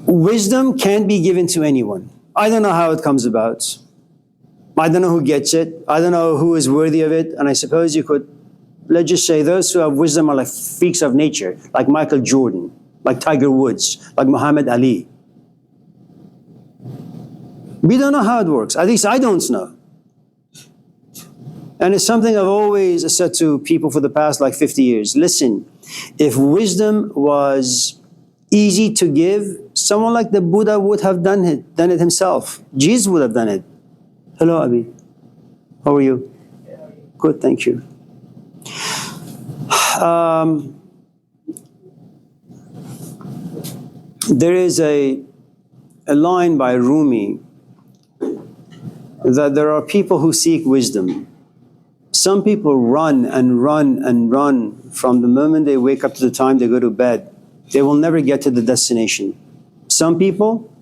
Wisdom can't be given to anyone. I don't know how it comes about. I don't know who gets it. I don't know who is worthy of it. And I suppose you could, let's just say those who have wisdom are like freaks of nature, like Michael Jordan, like Tiger Woods, like Muhammad Ali. We don't know how it works. At least I don't know. And it's something I've always said to people for the past like 50 years. Listen, if wisdom was easy to give, someone like the Buddha would have done it himself. Jesus would have done it. Hello, Abi. How are you? Good, thank you. There is a line by Rumi that there are people who seek wisdom. Some people run and run and run from the moment they wake up to the time they go to bed. They will never get to the destination. Some people,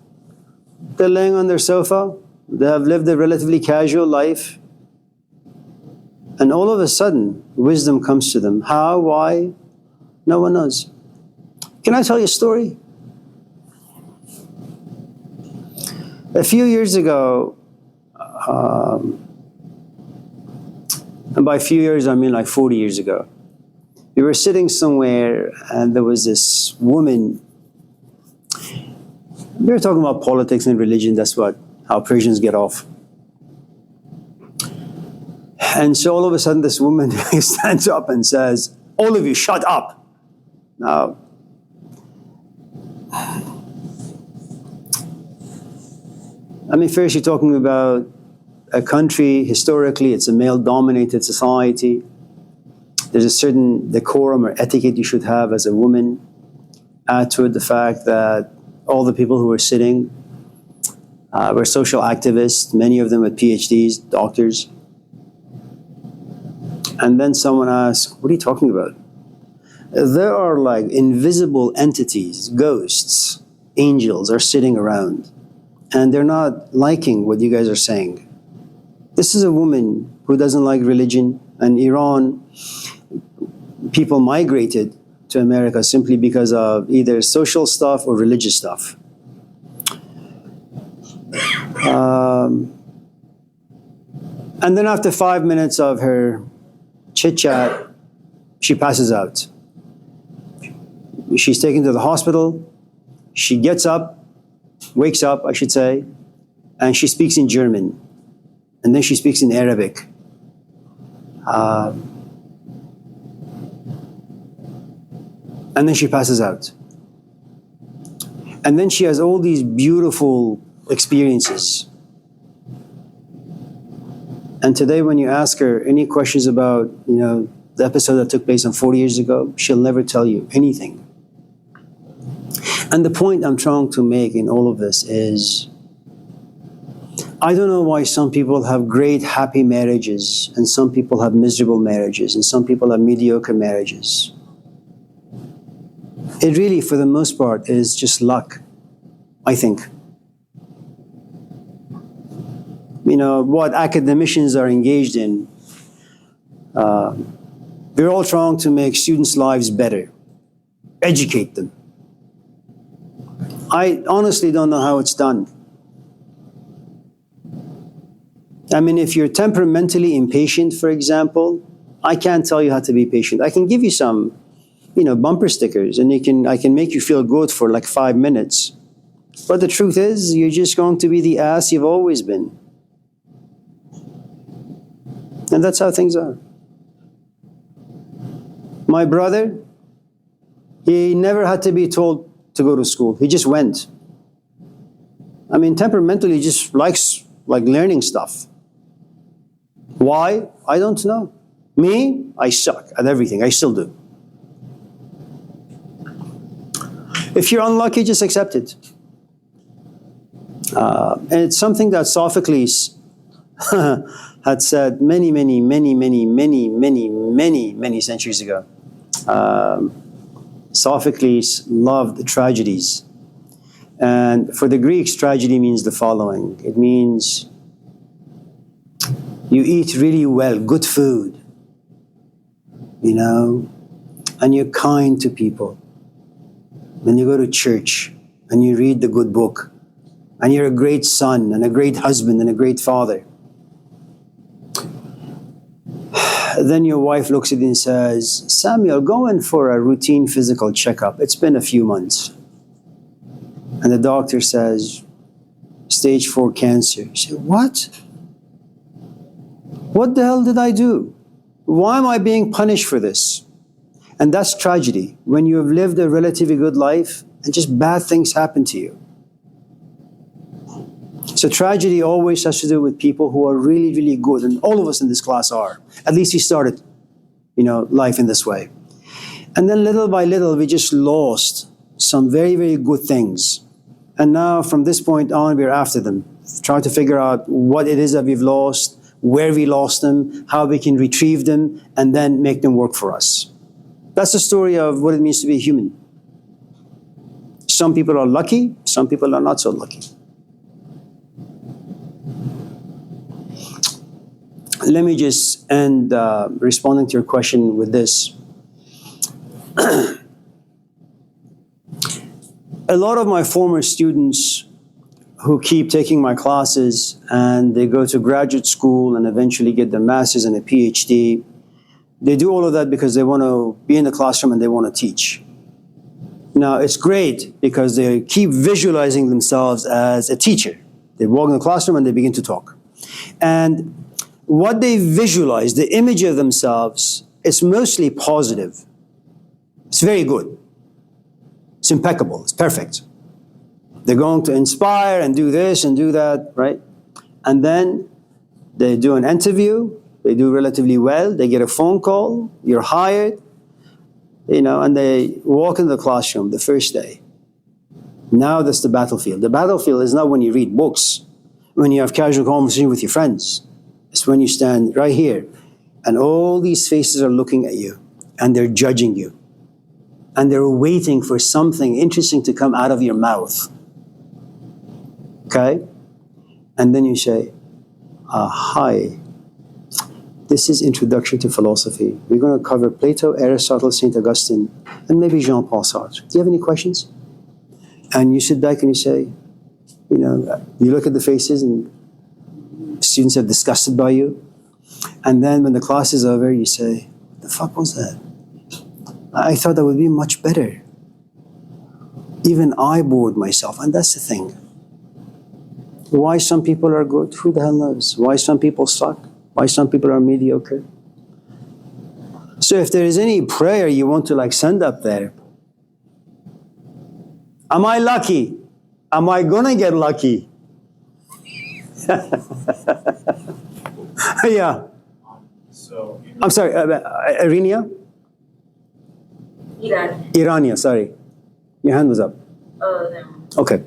they're laying on their sofa, they have lived a relatively casual life, and all of a sudden, wisdom comes to them. How, why? No one knows. Can I tell you a story? A few years ago, and by a few years, I mean like 40 years ago, we were sitting somewhere and there was this woman. We were talking about politics and religion. That's how Persians get off. And so all of a sudden this woman stands up and says, "All of you, shut up." Now, I mean, first you're talking about a country, historically, it's a male-dominated society. There's a certain decorum or etiquette you should have as a woman. Add to it the fact that all the people who were sitting were social activists, many of them with PhDs, doctors. And then someone asked, "What are you talking about?" There are like invisible entities, ghosts, angels are sitting around, and they're not liking what you guys are saying. This is a woman who doesn't like religion, and Iran, people migrated to America simply because of either social stuff or religious stuff. And then after 5 minutes of her chit-chat, she passes out. She's taken to the hospital. She gets up, wakes up, I should say, and she speaks in German. And then she speaks in Arabic. And then she passes out. And then she has all these beautiful experiences. And today when you ask her any questions about, the episode that took place 40 years ago, she'll never tell you anything. And the point I'm trying to make in all of this is, I don't know why some people have great, happy marriages, and some people have miserable marriages, and some people have mediocre marriages. It really, for the most part, is just luck, I think. What academicians are engaged in, they're all trying to make students' lives better, educate them. I honestly don't know how it's done. I mean, if you're temperamentally impatient, for example, I can't tell you how to be patient. I can give you some, bumper stickers, and I can make you feel good for like 5 minutes. But the truth is, you're just going to be the ass you've always been. And that's how things are. My brother, he never had to be told to go to school. He just went. I mean, temperamentally, he just likes learning stuff. Why? I don't know. Me, I suck at everything. I still do. If you're unlucky, just accept it. And it's something that Sophocles had said many centuries ago. Sophocles loved tragedies. And for the Greeks, tragedy means the following. It means you eat really well, good food, and you're kind to people. When you go to church, and you read the good book, and you're a great son and a great husband and a great father. Then your wife looks at you and says, Samuel, go in for a routine physical checkup. It's been a few months. And the doctor says, stage 4 cancer. You say, what? What the hell did I do? Why am I being punished for this? And that's tragedy. When you have lived a relatively good life and just bad things happen to you. So tragedy always has to do with people who are really, really good. And all of us in this class are. At least we started, life in this way. And then little by little, we just lost some very, very good things. And now from this point on, we're after them. Trying to figure out what it is that we've lost, where we lost them, how we can retrieve them, and then make them work for us. That's the story of what it means to be human. Some people are lucky, some people are not so lucky. Let me just end responding to your question with this. A lot of my former students who keep taking my classes and they go to graduate school and eventually get their master's and a PhD, they do all of that because they want to be in the classroom and they want to teach. Now, it's great because they keep visualizing themselves as a teacher. They walk in the classroom and they begin to talk. And what they visualize, the image of themselves, is mostly positive. It's very good. It's impeccable. It's perfect. They're going to inspire and do this and do that, right? And then they do an interview. They do relatively well. They get a phone call. You're hired. And they walk in the classroom the first day. Now that's the battlefield. The battlefield is not when you read books, when you have casual conversation with your friends. It's when you stand right here and all these faces are looking at you and they're judging you. And they're waiting for something interesting to come out of your mouth. Okay? And then you say, hi, this is Introduction to Philosophy. We're going to cover Plato, Aristotle, St. Augustine, and maybe Jean-Paul Sartre. Do you have any questions? And you sit back and you say, you look at the faces and students are disgusted by you. And then when the class is over, you say, what the fuck was that? I thought that would be much better. Even I bored myself, and that's the thing. Why some people are good, who the hell knows? Why some people suck? Why some people are mediocre? So if there is any prayer you want to send up there, am I lucky? Am I gonna get lucky? Yeah. I'm sorry, Irania? Irania, sorry. Your hand was up. Oh, no. Okay.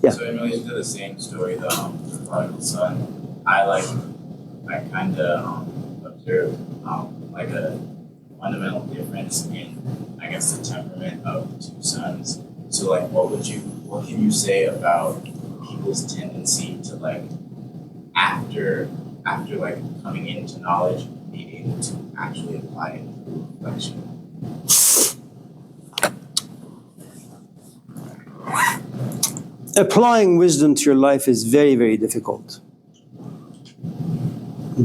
Yeah. So in relation to the same story, the prodigal son, I kind of observed a fundamental difference in, I guess, the temperament of the two sons. So what can you say about people's tendency to after coming into knowledge, being able to actually apply it through reflection? Applying wisdom to your life is very, very difficult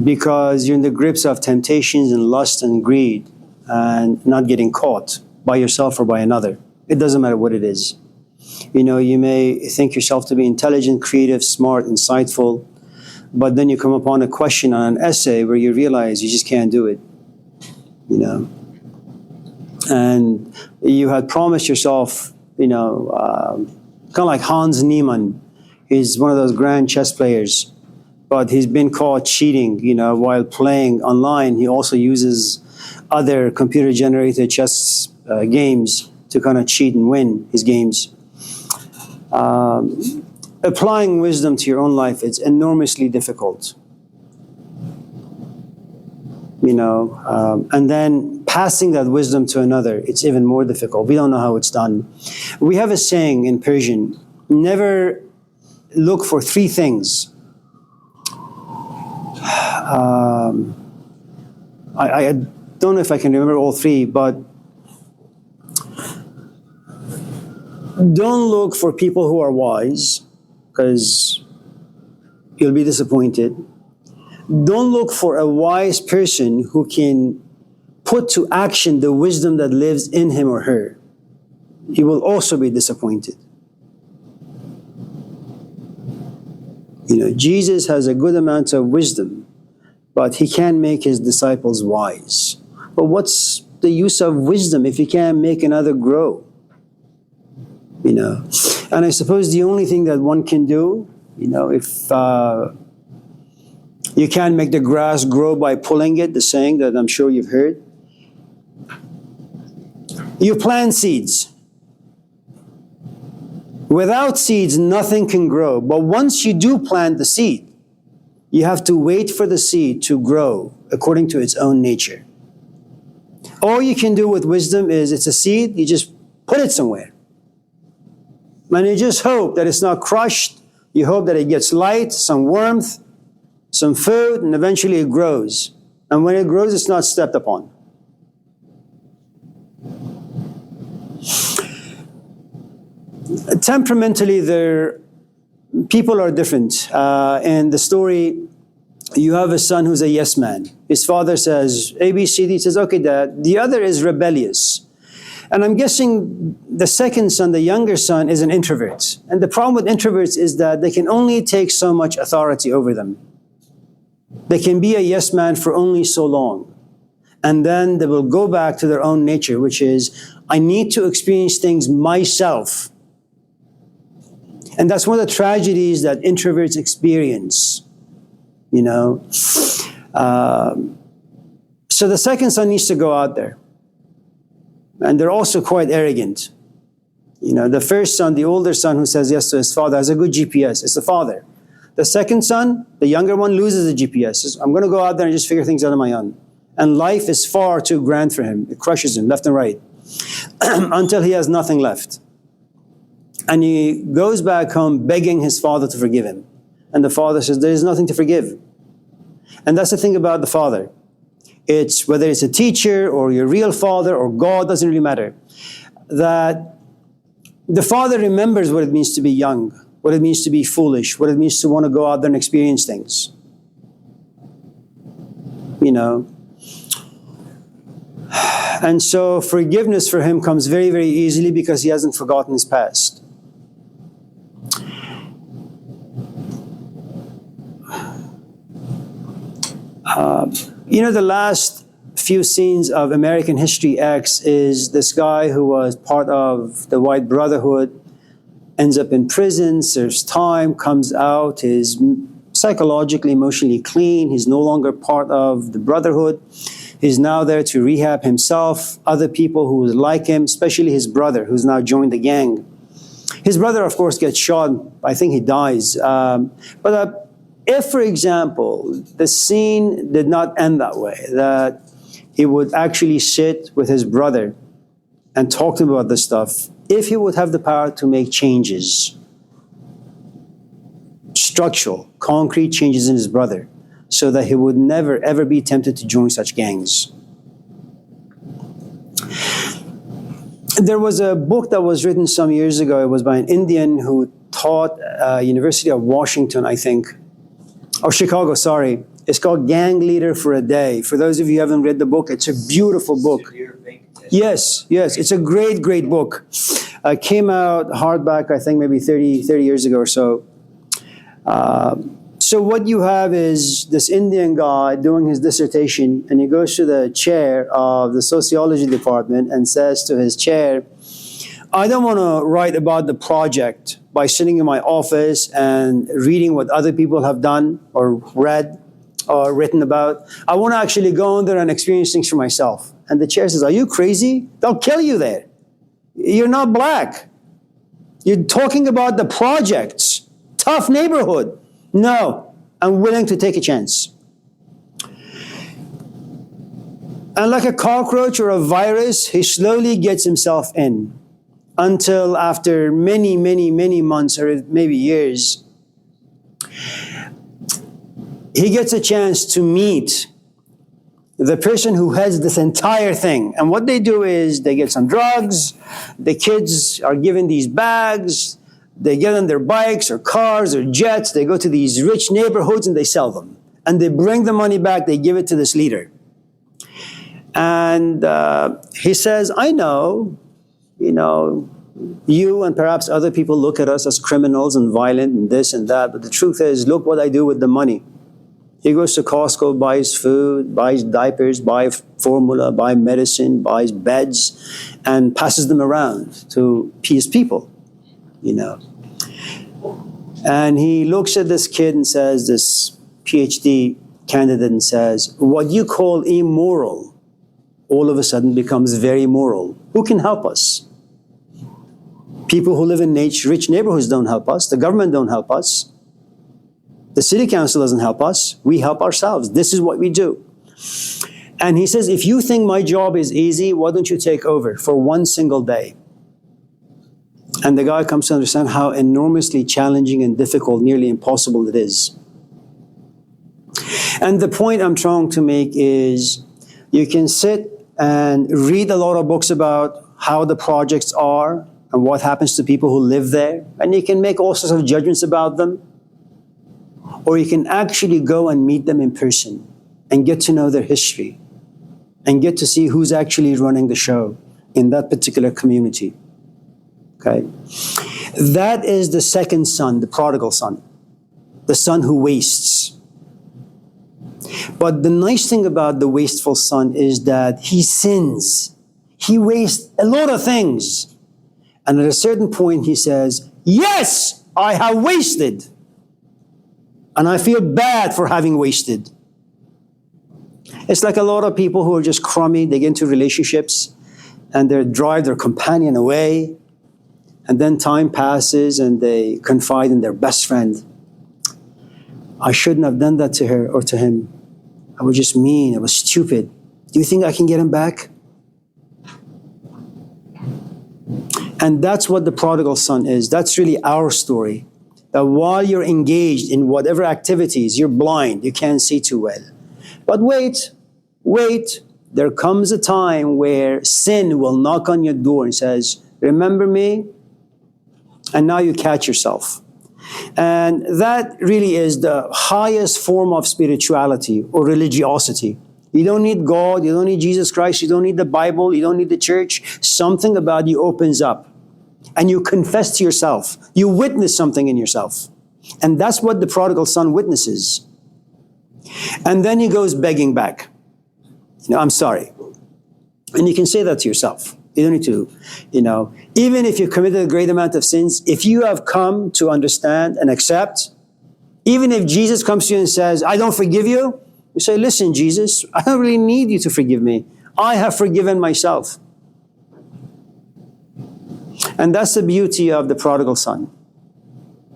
because you're in the grips of temptations and lust and greed and not getting caught by yourself or by another. It doesn't matter what it is. You may think yourself to be intelligent, creative, smart, insightful, but then you come upon a question on an essay where you realize you just can't do it. And you had promised yourself, kind of like Hans Niemann. He's one of those grand chess players, but he's been caught cheating, while playing online. He also uses other computer-generated chess games to kind of cheat and win his games. Applying wisdom to your own life, it's enormously difficult. And then passing that wisdom to another, it's even more difficult. We don't know how it's done. We have a saying in Persian, never look for three things. I don't know if I can remember all three, but Don't look for people who are wise, because you'll be disappointed. Don't look for a wise person who can put to action the wisdom that lives in him or her. You will also be disappointed. Jesus has a good amount of wisdom, but he can't make his disciples wise. But what's the use of wisdom if you can't make another grow? And I suppose the only thing that one can do, if you can't make the grass grow by pulling it, the saying that I'm sure you've heard, you plant seeds. Without seeds, nothing can grow. But once you do plant the seed, you have to wait for the seed to grow according to its own nature. All you can do with wisdom is, it's a seed, you just put it somewhere. And you just hope that it's not crushed. You hope that it gets light, some warmth, some food, and eventually it grows. And when it grows, it's not stepped upon. Temperamentally, people are different. In the story, you have a son who's a yes man. His father says, A, B, C, D. He says, okay, Dad. The other is rebellious. And I'm guessing the second son, the younger son, is an introvert. And the problem with introverts is that they can only take so much authority over them. They can be a yes man for only so long. And then they will go back to their own nature, which is, I need to experience things myself. And that's one of the tragedies that introverts experience, So the second son needs to go out there. And they're also quite arrogant. The first son, the older son who says yes to his father, has a good GPS. It's the father. The second son, the younger one, loses the GPS. Says, I'm going to go out there and just figure things out on my own. And life is far too grand for him. It crushes him left and right until he has nothing left. And he goes back home begging his father to forgive him. And the father says, there is nothing to forgive. And that's the thing about the father. It's whether it's a teacher or your real father or God, doesn't really matter. That the father remembers what it means to be young, what it means to be foolish, what it means to want to go out there and experience things. And so forgiveness for him comes very, very easily because he hasn't forgotten his past. The last few scenes of American History X is this guy who was part of the White Brotherhood, ends up in prison, serves time, comes out, is psychologically, emotionally clean. He's no longer part of the Brotherhood. He's now there to rehab himself, other people who like him, especially his brother, who's now joined the gang. His brother, of course, gets shot. I think he dies. If, for example, the scene did not end that way, that he would actually sit with his brother and talk to him about this stuff, if he would have the power to make changes, structural, concrete changes in his brother, so that he would never, ever be tempted to join such gangs. There was a book that was written some years ago. It was by an Indian who taught University of Washington, I think, or Chicago, sorry. It's called Gang Leader for a Day. For those of you who haven't read the book, it's a beautiful book. Yes, it's a great, great book. Came out hardback, I think maybe 30 years ago or so. So what you have is this Indian guy doing his dissertation, and he goes to the chair of the sociology department and says to his chair, I don't want to write about the project by sitting in my office and reading what other people have done or read or written about. I want to actually go in there and experience things for myself. And the chair says, are you crazy? They'll kill you there. You're not black. You're talking about the projects. Tough neighborhood. No, I'm willing to take a chance. And like a cockroach or a virus, he slowly gets himself in until after many, many, many months or maybe years, he gets a chance to meet the person who heads this entire thing. And what they do is they get some drugs, the kids are given these bags, they get on their bikes or cars or jets, they go to these rich neighborhoods and they sell them. And they bring the money back, they give it to this leader. And he says, I know, you and perhaps other people look at us as criminals and violent and this and that, but the truth is, look what I do with the money. He goes to Costco, buys food, buys diapers, buys formula, buys medicine, buys beds, and passes them around to his people, And he looks at this kid and says, this PhD candidate, and says, what you call immoral all of a sudden becomes very moral. Who can help us? People who live in rich neighborhoods don't help us. The government don't help us. The city council doesn't help us. We help ourselves. This is what we do. And he says, if you think my job is easy, why don't you take over for one single day? And the guy comes to understand how enormously challenging and difficult, nearly impossible it is. And the point I'm trying to make is, you can sit and read a lot of books about how the projects are and what happens to people who live there, and you can make all sorts of judgments about them. Or you can actually go and meet them in person and get to know their history and get to see who's actually running the show in that particular community. Okay? That is the second son, the prodigal son, the son who wastes. But the nice thing about the wasteful son is that he sins. He wastes a lot of things. And at a certain point he says, yes, I have wasted. And I feel bad for having wasted. It's like a lot of people who are just crummy. They get into relationships and they drive their companion away. And then time passes and they confide in their best friend. I shouldn't have done that to her or to him. I was just mean. I was stupid. Do you think I can get him back? And that's what the prodigal son is. That's really our story. That while you're engaged in whatever activities, you're blind. You can't see too well. But wait. There comes a time where sin will knock on your door and says, remember me? And now you catch yourself. And that really is the highest form of spirituality or religiosity. You don't need God, you don't need Jesus Christ, you don't need the Bible, you don't need the church. Something about you opens up. And you confess to yourself. You witness something in yourself. And that's what the prodigal son witnesses. And then he goes begging back. I'm sorry. And you can say that to yourself. You don't need to, even if you've committed a great amount of sins, if you have come to understand and accept, even if Jesus comes to you and says, I don't forgive you, you say, listen, Jesus, I don't really need you to forgive me. I have forgiven myself. And that's the beauty of the prodigal son.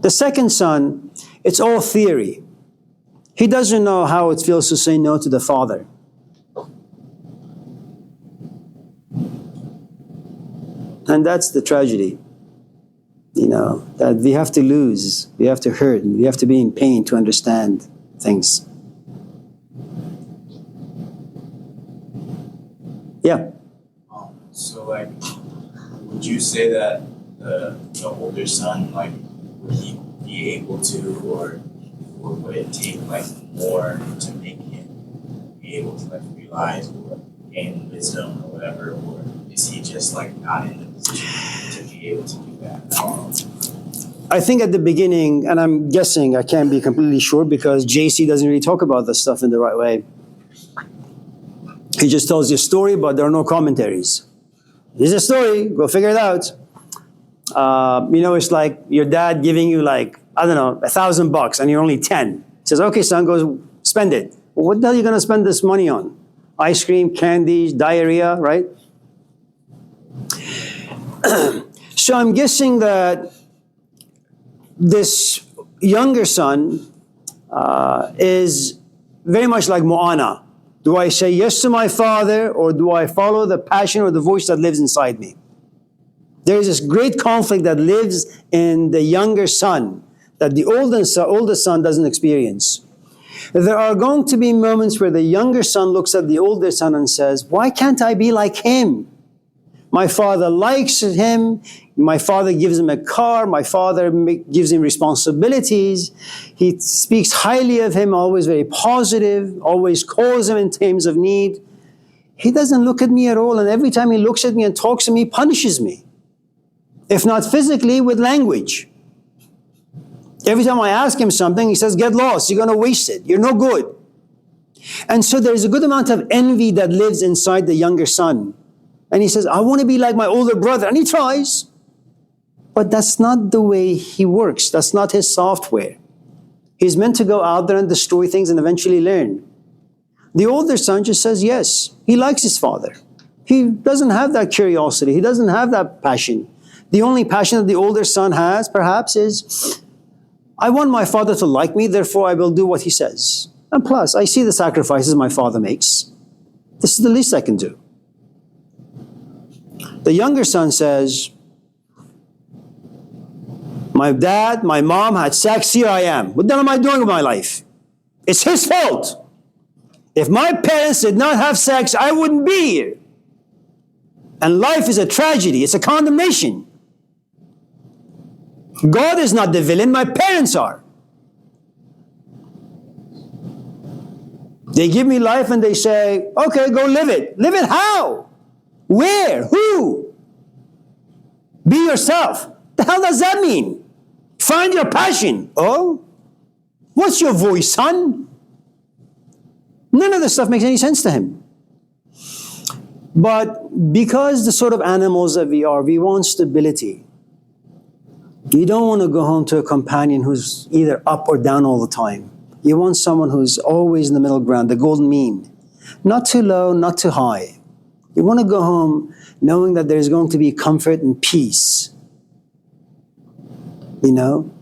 The second son, it's all theory. He doesn't know how it feels to say no to the father. And that's the tragedy, that we have to lose, we have to hurt, and we have to be in pain to understand things. Yeah. So, would you say that the older son, would he be able to, or would it take more to make him be able to realize or gain wisdom or whatever, or is he just not in the position to be able to do that? I think at the beginning, and I'm guessing, I can't be completely sure because JC doesn't really talk about this stuff in the right way. He just tells you a story, but there are no commentaries. It's a story, go figure it out. It's like your dad giving you $1,000 and you're only 10. He says, okay, son, go spend it. Well, what the hell are you going to spend this money on? Ice cream, candies, diarrhea, right? So I'm guessing that this younger son is very much like Moana. Do I say yes to my father, or do I follow the passion or the voice that lives inside me? There is this great conflict that lives in the younger son that the older son doesn't experience. There are going to be moments where the younger son looks at the older son and says, why can't I be like him? My father likes him. My father gives him a car. My father gives him responsibilities. He speaks highly of him, always very positive, always calls him in times of need. He doesn't look at me at all, and every time he looks at me and talks to me, he punishes me. If not physically, with language. Every time I ask him something, he says, get lost, you're going to waste it, you're no good. And so there's a good amount of envy that lives inside the younger son. And he says, I want to be like my older brother. And he tries. But that's not the way he works. That's not his software. He's meant to go out there and destroy things and eventually learn. The older son just says yes. He likes his father. He doesn't have that curiosity. He doesn't have that passion. The only passion that the older son has, perhaps, is, I want my father to like me, therefore I will do what he says. And plus, I see the sacrifices my father makes. This is the least I can do. The younger son says, my dad, my mom had sex, here I am. What the hell am I doing with my life? It's his fault. If my parents did not have sex, I wouldn't be here. And life is a tragedy. It's a condemnation. God is not the villain. My parents are. They give me life and they say, okay, go live it. Live it how? Where? Who? Be yourself. The hell does that mean? Find your passion. Oh? What's your voice, son? None of this stuff makes any sense to him. But because the sort of animals that we are, we want stability. You don't want to go home to a companion who's either up or down all the time. You want someone who's always in the middle ground, the golden mean. Not too low, not too high. You want to go home knowing that there's going to be comfort and peace. You know?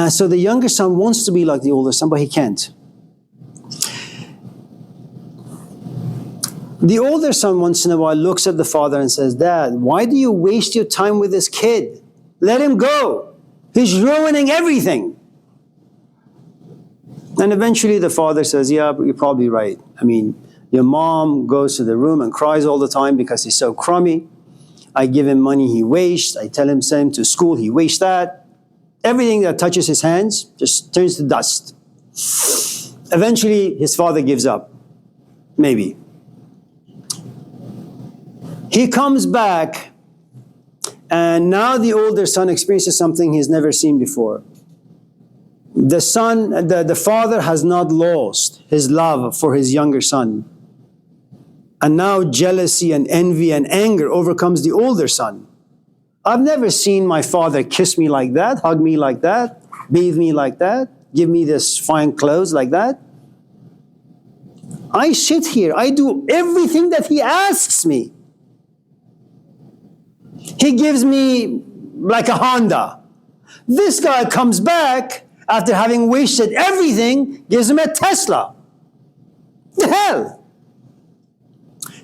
So the younger son wants to be like the older son, but he can't. The older son once in a while looks at the father and says, Dad, why do you waste your time with this kid? Let him go. He's ruining everything. And eventually the father says, yeah, but you're probably right. I mean, your mom goes to the room and cries all the time because he's so crummy. I give him money, he wastes. I tell him send him to school, he wastes that. Everything that touches his hands just turns to dust. Eventually, his father gives up. Maybe. He comes back, and now the older son experiences something he's never seen before. The father has not lost his love for his younger son. And now jealousy and envy and anger overcomes the older son. I've never seen my father kiss me like that, hug me like that, bathe me like that, give me this fine clothes like that. I sit here, I do everything that he asks me. He gives me like a Honda. This guy comes back after having wasted everything, gives him a Tesla. The hell?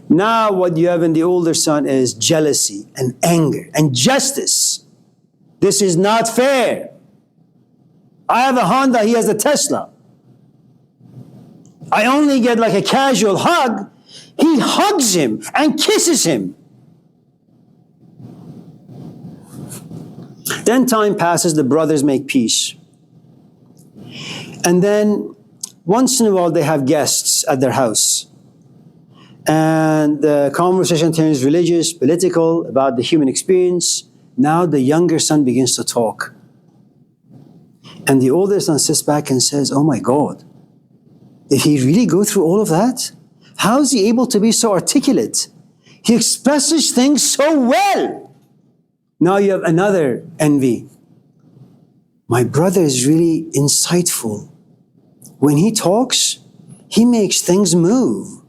Now what you have in the older son is jealousy and anger and justice. This is not fair. I have a Honda, he has a Tesla. I only get like a casual hug. He hugs him and kisses him. Then time passes, the brothers make peace. And then once in a while they have guests at their house. And the conversation turns religious, political, about the human experience. Now the younger son begins to talk. And the older son sits back and says, oh my God, did he really go through all of that? How is he able to be so articulate? He expresses things so well. Now you have another envy. My brother is really insightful. When he talks, he makes things move.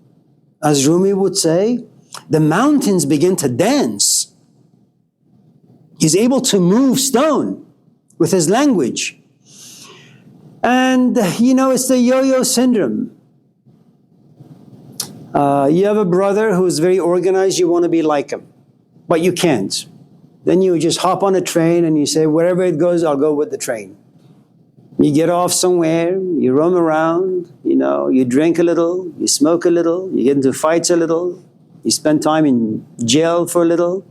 As Rumi would say, the mountains begin to dance. He's able to move stone with his language. And, it's the yo-yo syndrome. You have a brother who's very organized, you want to be like him, but you can't. Then you just hop on a train and you say, wherever it goes, I'll go with the train. You get off somewhere, you roam around, you drink a little, you smoke a little, you get into fights a little, you spend time in jail for a little,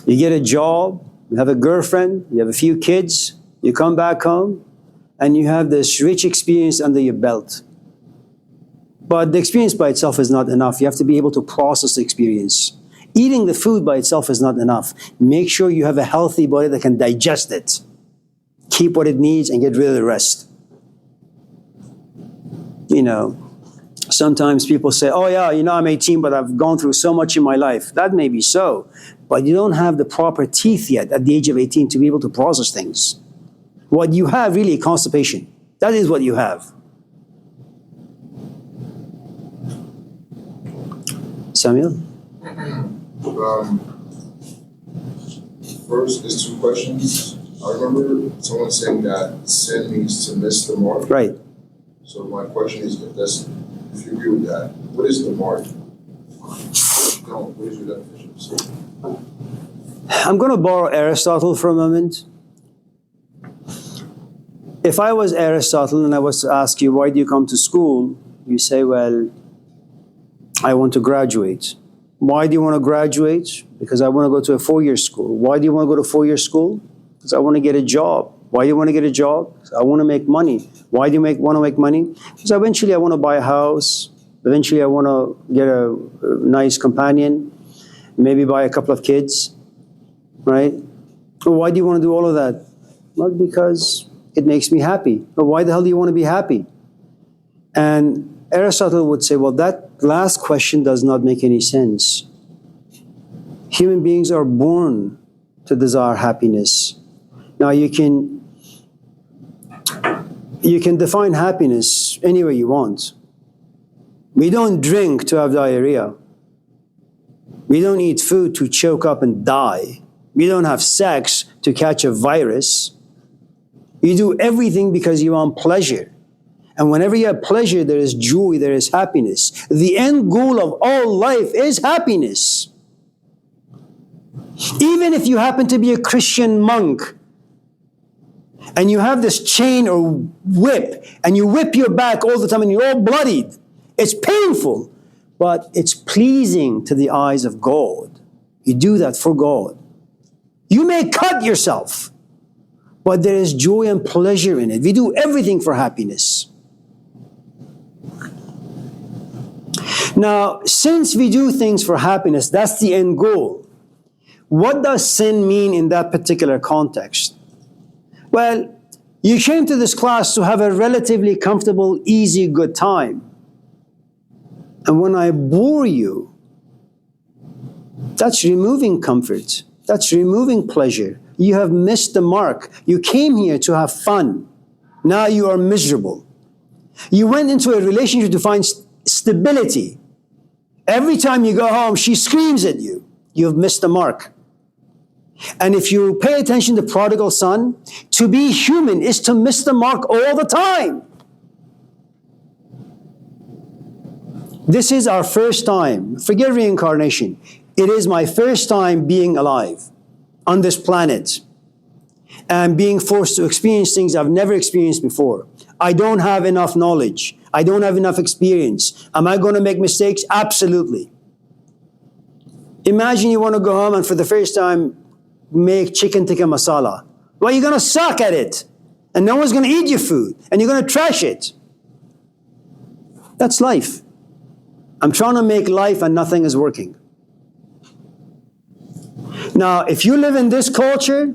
you get a job, you have a girlfriend, you have a few kids, you come back home, and you have this rich experience under your belt. But the experience by itself is not enough. You have to be able to process the experience. Eating the food by itself is not enough. Make sure you have a healthy body that can digest it. Keep what it needs and get rid of the rest. Sometimes people say, oh yeah, I'm 18, but I've gone through so much in my life. That may be so, but you don't have the proper teeth yet at the age of 18 to be able to process things. What you have really is constipation. That is what you have. Samuel? First is two questions. I remember someone saying that sin means to miss the mark. Right. So my question is, if you agree with that, what is the mark? No, what is your definition of sin? I'm going to borrow Aristotle for a moment. If I was Aristotle and I was to ask you, why do you come to school? You say, well, I want to graduate. Why do you want to graduate? Because I want to go to a 4-year school. Why do you want to go to 4-year school? Because I want to get a job. Why do you want to get a job? Because I want to make money. Why do you want to make money? Because eventually I want to buy a house. Eventually I want to get a nice companion. Maybe buy a couple of kids. Right? Well, why do you want to do all of that? Well, because it makes me happy. But why the hell do you want to be happy? And Aristotle would say, well, that last question does not make any sense. Human beings are born to desire happiness. Now you can define happiness any way you want. We don't drink to have diarrhea. We don't eat food to choke up and die. We don't have sex to catch a virus. You do everything because you want pleasure. And whenever you have pleasure, there is joy, there is happiness. The end goal of all life is happiness. Even if you happen to be a Christian monk, and you have this chain or whip, and you whip your back all the time, and you're all bloodied, it's painful, but it's pleasing to the eyes of God. You do that for God. You may cut yourself, but there is joy and pleasure in it. We do everything for happiness. Now, since we do things for happiness, that's the end goal. What does sin mean in that particular context? Well, you came to this class to have a relatively comfortable, easy, good time. And when I bore you, that's removing comfort. That's removing pleasure. You have missed the mark. You came here to have fun. Now you are miserable. You went into a relationship to find stability. Every time you go home, she screams at you. You've missed the mark. And if you pay attention to prodigal son, to be human is to miss the mark all the time. This is our first time. Forget reincarnation. It is my first time being alive on this planet and being forced to experience things I've never experienced before. I don't have enough knowledge. I don't have enough experience. Am I going to make mistakes? Absolutely. Imagine you want to go home and for the first time make chicken tikka masala. Well, you're going to suck at it. And no one's going to eat your food. And you're going to trash it. That's life. I'm trying to make life and nothing is working. Now, if you live in this culture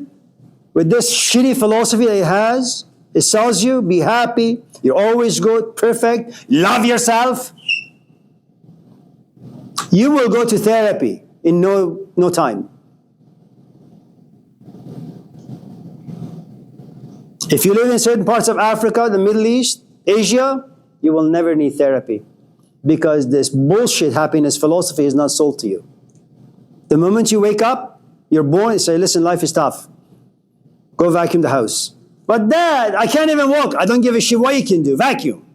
with this shitty philosophy that it sells you, be happy, you're always good, perfect, love yourself, you will go to therapy in no time. If you live in certain parts of Africa, the Middle East, Asia, you will never need therapy because this bullshit happiness philosophy is not sold to you. The moment you wake up, you're born and say, listen, life is tough. Go vacuum the house. But Dad, I can't even walk. I don't give a shit what you can do. Vacuum.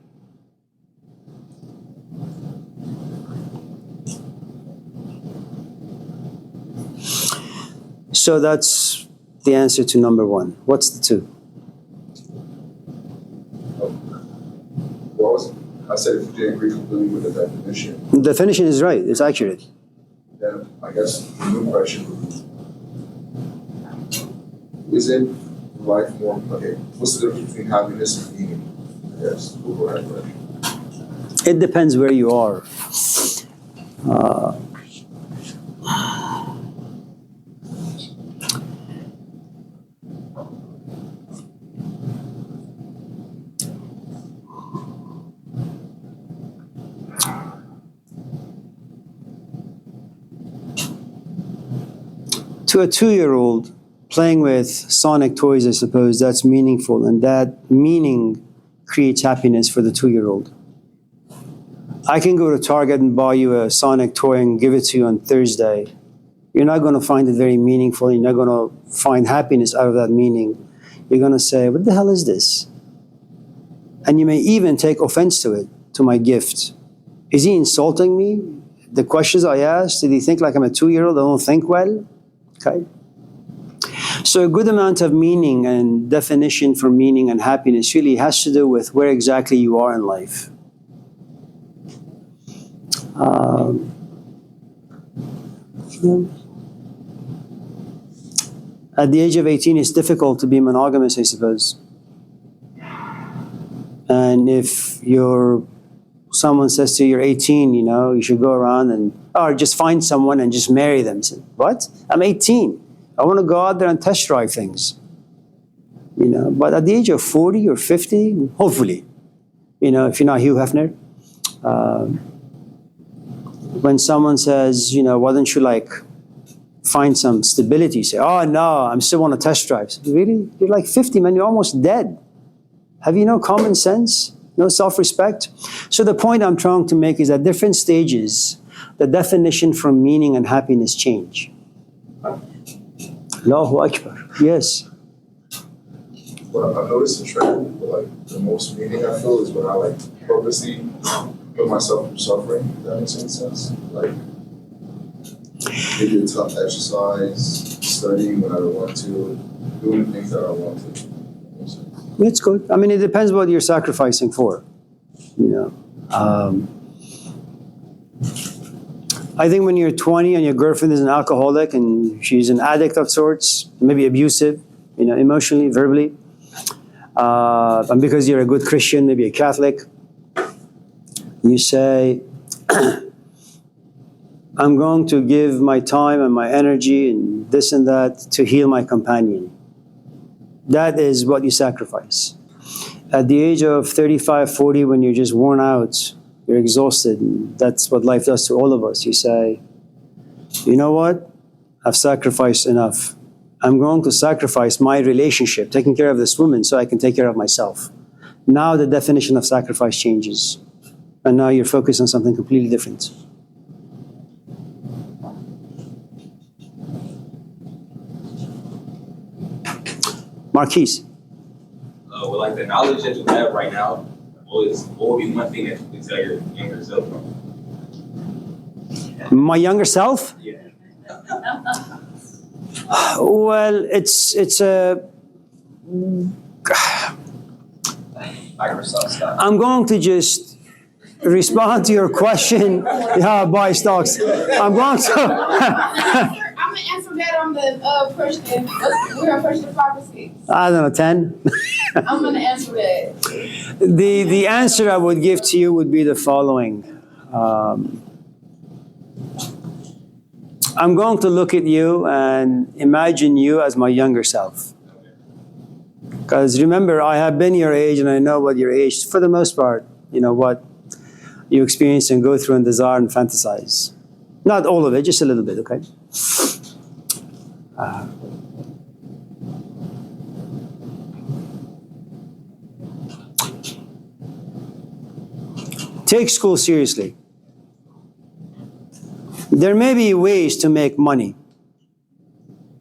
So that's the answer to number one. What's the two? Well, I said if you didn't agree completely with the definition, The definition is right. It's accurate. then I guess the new question would be, is it life more, okay, what's the difference between happiness and meaning? I guess we'll go that direction. It depends where you are. Uh, to a 2-year-old, playing with Sonic toys, I suppose, that's meaningful, and that meaning creates happiness for the 2-year-old. I can go to Target and buy you a Sonic toy and give it to you on Thursday. You're not going to find it very meaningful. You're not going to find happiness out of that meaning. You're going to say, what the hell is this? And you may even take offense to it, to my gift. Is he insulting me? The questions I asked, did he think like I'm a 2-year-old? I don't think well? Okay. So a good amount of meaning and definition for meaning and happiness really has to do with where exactly you are in life. At the age of 18, it's difficult to be monogamous, I suppose. And if someone says to you, you're 18, you should go around or just find someone and just marry them. You say, what? I'm 18. I want to go out there and test drive things. But at the age of 40 or 50, hopefully, if you're not Hugh Hefner, when someone says, why don't you find some stability, you say, oh no, I still want to test drive. Really? You're like 50, man, you're almost dead. Have you no common sense? No self-respect? So the point I'm trying to make is at different stages, the definition for meaning and happiness change. Allahu Akbar. Yes. Well, I've noticed a trend, but the most meaning I feel is when I purposely put myself through suffering, if that makes any sense. Maybe a tough exercise, studying when I don't want to, doing things that I want to. It's good. I mean, it depends what you're sacrificing for. I think when you're 20 and your girlfriend is an alcoholic and she's an addict of sorts, maybe abusive, emotionally, verbally, and because you're a good Christian, maybe a Catholic, you say, I'm going to give my time and my energy and this and that to heal my companion. That is what you sacrifice. At the age of 35, 40, when you're just worn out, you're exhausted, and that's what life does to all of us. You say, you know what? I've sacrificed enough. I'm going to sacrifice my relationship, taking care of this woman, so I can take care of myself. Now the definition of sacrifice changes. And now you're focused on something completely different. Marquise. With the knowledge that you have right now, what would be one thing that you could tell your younger self? My younger self? Yeah. Well, it's a... Microsoft stuff. I'm going to just respond to your question. Yeah, buy stocks. I'm going to... I'm gonna answer that on the question. We're on question 5 or 6. I don't know, 10? I'm gonna answer that. The answer I would give to you would be the following. I'm going to look at you and imagine you as my younger self. Because remember, I have been your age and I know what your age, for the most part, what you experience and go through and desire and fantasize. Not all of it, just a little bit, okay? Take school seriously. There may be ways to make money,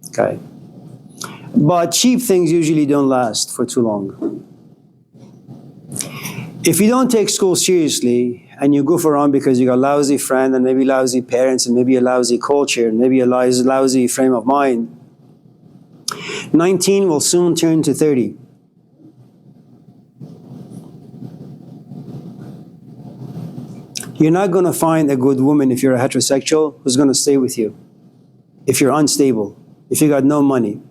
okay? But cheap things usually don't last for too long. If you don't take school seriously and you goof around because you got a lousy friend and maybe lousy parents and maybe a lousy culture and maybe a lousy frame of mind, 19 will soon turn to 30. You're not going to find a good woman if you're a heterosexual who's going to stay with you. If you're unstable, if you got no money.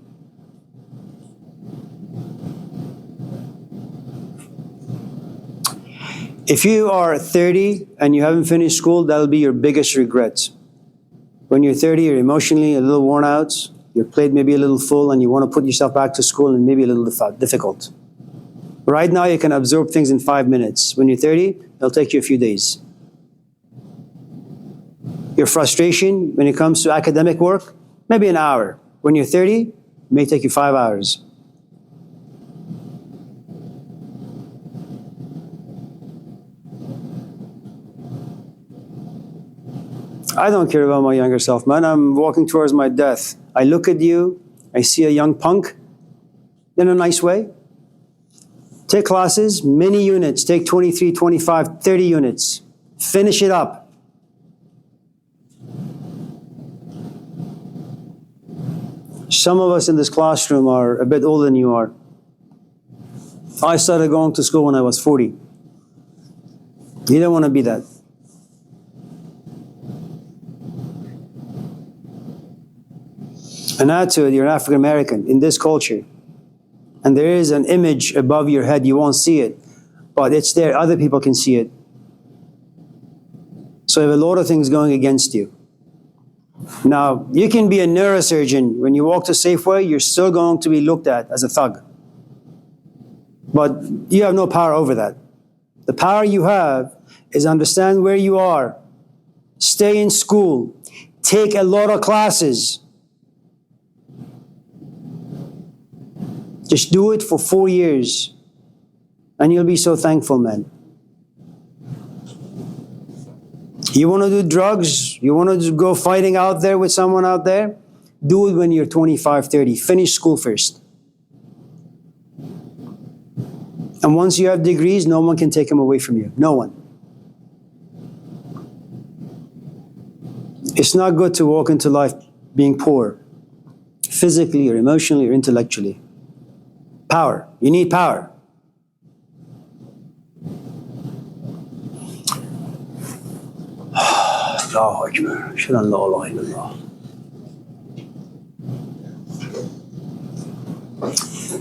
If you are 30 and you haven't finished school, that'll be your biggest regret. When you're 30, you're emotionally a little worn out, your plate may be a little full, and you want to put yourself back to school and maybe a little difficult. Right now, you can absorb things in 5 minutes. When you're 30, it'll take you a few days. Your frustration when it comes to academic work, maybe an hour. When you're 30, it may take you 5 hours. I don't care about my younger self, man. I'm walking towards my death. I look at you, I see a young punk in a nice way. Take classes, many units, take 23, 25, 30 units. Finish it up. Some of us in this classroom are a bit older than you are. I started going to school when I was 40. You don't want to be that. And add to it, you're an African American in this culture. And there is an image above your head, you won't see it, but it's there, other people can see it. So you have a lot of things going against you. Now, you can be a neurosurgeon. When you walk to Safeway, you're still going to be looked at as a thug. But you have no power over that. The power you have is understand where you are, stay in school, take a lot of classes. Just do it for 4 years, and you'll be so thankful, man. You want to do drugs? You want to go fighting out there with someone out there? Do it when you're 25, 30. Finish school first. And once you have degrees, no one can take them away from you. No one. It's not good to walk into life being poor, physically or emotionally or intellectually. Power. You need power. Allahu Akbar. Ashhadu an la ilaha illallah.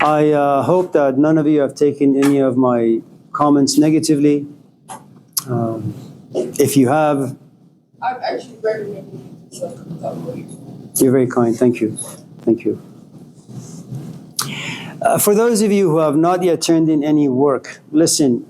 I hope that none of you have taken any of my comments negatively. If you have, I've actually recommended you to talk about it. you're very kind. Thank you. Thank you. For those of you who have not yet turned in any work, listen,